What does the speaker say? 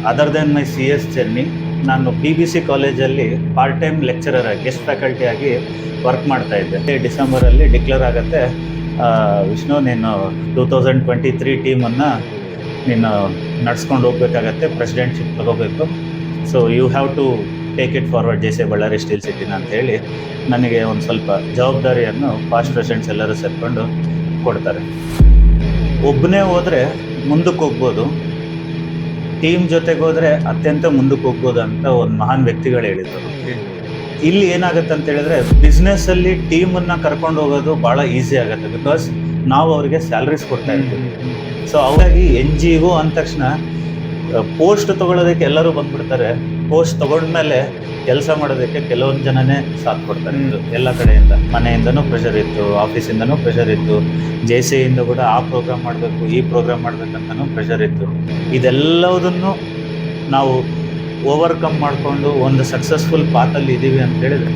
Other then my CS journey, ನಾನು BBC ಕಾಲೇಜಲ್ಲಿ part time lecturer ಆಗಿ ಗೆಸ್ಟ್ ಫ್ಯಾಕಲ್ಟಿ ಆಗಿ ವರ್ಕ್ ಮಾಡ್ತಾ ಇದ್ದೆ. ಡಿಸೆಂಬರಲ್ಲಿ ಡಿಕ್ಲೇರ್ ಆಗುತ್ತೆ, ವಿಷ್ಣು ನೀನು 2023 ಟೀಮನ್ನು ನೀನು ನಡ್ಸ್ಕೊಂಡು ಹೋಗ್ಬೇಕಾಗತ್ತೆ, ಪ್ರೆಸಿಡೆಂಟ್ಶಿಪ್ ತಗೋಬೇಕು, so you have to take it forward ಜೈಸೆ ಬಳ್ಳಾರಿ ಸ್ಟೀಲ್ ಸಿಟಿನ ಅಂತ ಹೇಳಿ ನನಗೆ ಒಂದು ಸ್ವಲ್ಪ ಜವಾಬ್ದಾರಿಯನ್ನು ಪಾಸ್ಟ್ ಪ್ರೆಸಿಡೆಂಟ್ಸ್ ಎಲ್ಲರೂ ಸೇರಿಕೊಂಡು ಕೊಡ್ತಾರೆ. ಒಬ್ಬನೇ ಹೋದರೆ ಮುಂದಕ್ಕೆ ಹೋಗ್ಬೋದು, ಟೀಮ್ ಜೊತೆಗೆ ಹೋದರೆ ಅತ್ಯಂತ ಮುಂದಕ್ಕೆ ಹೋಗ್ಬೋದು ಅಂತ ಒಂದು ಮಹಾನ್ ವ್ಯಕ್ತಿಗಳು ಹೇಳಿದರು. ಇಲ್ಲಿ ಏನಾಗುತ್ತೆ ಅಂತ ಹೇಳಿದ್ರೆ, ಬಿಸ್ನೆಸ್ಸಲ್ಲಿ ಟೀಮನ್ನು ಕರ್ಕೊಂಡು ಹೋಗೋದು ಭಾಳ ಈಸಿ ಆಗುತ್ತೆ, ಬಿಕಾಸ್ ನಾವು ಅವರಿಗೆ ಸ್ಯಾಲ್ರೀಸ್ ಕೊಡ್ತಾ ಇರ್ತೀವಿ. ಸೊ ಹಾಗಾಗಿ NGO ಅಂದ ತಕ್ಷಣ ಪೋಸ್ಟ್ ತೊಗೊಳೋದಕ್ಕೆ ಎಲ್ಲರೂ ಬಂದ್ಬಿಡ್ತಾರೆ, ಪೋಸ್ಟ್ ತೊಗೊಂಡ್ಮೇಲೆ ಕೆಲಸ ಮಾಡೋದಕ್ಕೆ ಕೆಲವೊಂದು ಜನನೇ ಸಾಥ್ ಕೊಡ್ತಾರೆ. ಎಲ್ಲ ಕಡೆಯಿಂದ, ಮನೆಯಿಂದನೂ ಪ್ರೆಷರ್ ಇತ್ತು, ಆಫೀಸಿಂದನೂ ಪ್ರೆಷರ್ ಇತ್ತು, JCಯಿಂದ ಕೂಡ ಆ ಪ್ರೋಗ್ರಾಮ್ ಮಾಡಬೇಕು ಈ ಪ್ರೋಗ್ರಾಮ್ ಮಾಡಬೇಕಂತನೂ ಪ್ರೆಷರ್ ಇತ್ತು. ಇದೆಲ್ಲದನ್ನು ನಾವು ಓವರ್ಕಮ್ ಮಾಡಿಕೊಂಡು ಒಂದು ಸಕ್ಸಸ್ಫುಲ್ ಪಾತಲ್ಲಿ ಇದ್ದೀವಿ ಅಂತ ಹೇಳಿದ್ರೆ